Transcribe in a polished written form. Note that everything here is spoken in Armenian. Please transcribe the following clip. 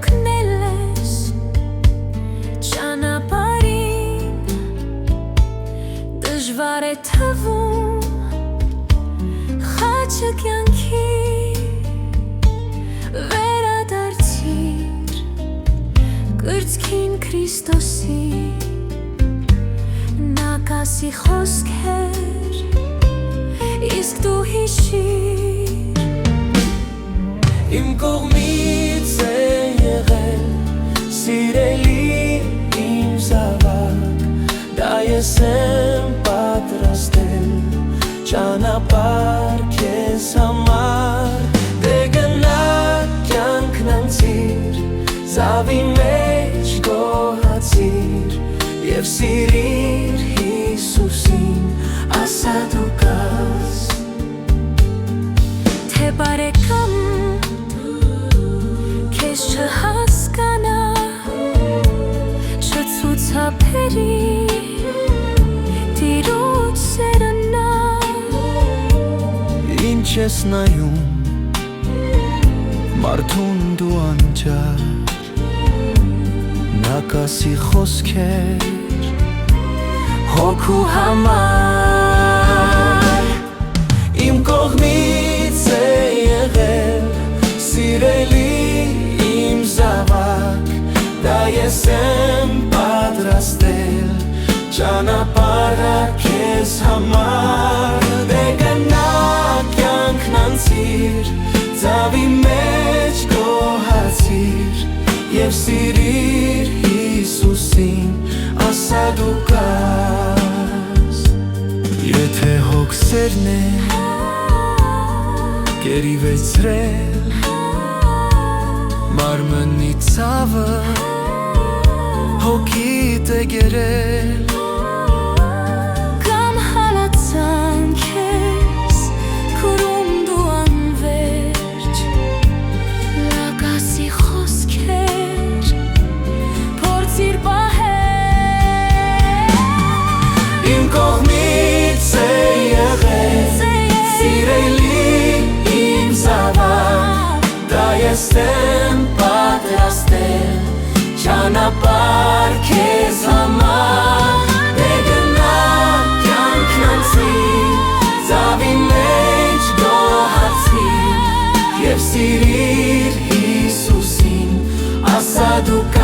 օգնել ես ճանապարհին, դժվար է թվում խաչը կյանքի, վերադարձիր կրծքին Քրիստոսի, նա կասի խոսքեր, իսկ դու հիշիր։ Իմ կողմից է եղել սիրելի իմ զավակ, դա ես եմ պատրաստել ճանապարհ քեզ համար, դե գնա կյանքն անցիր, զավի մեջ գոհացիր և սիրիր Հիսուսին, ասա դու կաս։ Թե բարեկամ քեզ չհասկանա, չցուցաբերի տիրոջ սերը նա, ինչ ես նայում մարդուն դու անճար, նա կասի խոսքեր հոգու համար։ Իմ կողմից է եղել սիրելի իմ զավակ, դա ես եմ պատրաստել ճանապարհը քեզ համար, դե գնա կյանքն անցիր, ծավի մեջ գոհացիր և սիրիր Հիսուսին, ասա դու կաս։ Եթե հոգսերն է գերիվեցրել մարմնի ցավը, հոգիդ է գերել, կամ հալածանք ես քուրում դու անվերջ, նա կասի խոսքեր, փորձիր պահել։ Իմ կողմից է եղել սիրելի իմ զավակ, դա ես եմ պատրաստել ճանապարհ քեզ համար, դե գնա կյանքն անցիր, ծավի մեջ գոհացիր և սիրիր Հիսուսին, ասա դու կաս։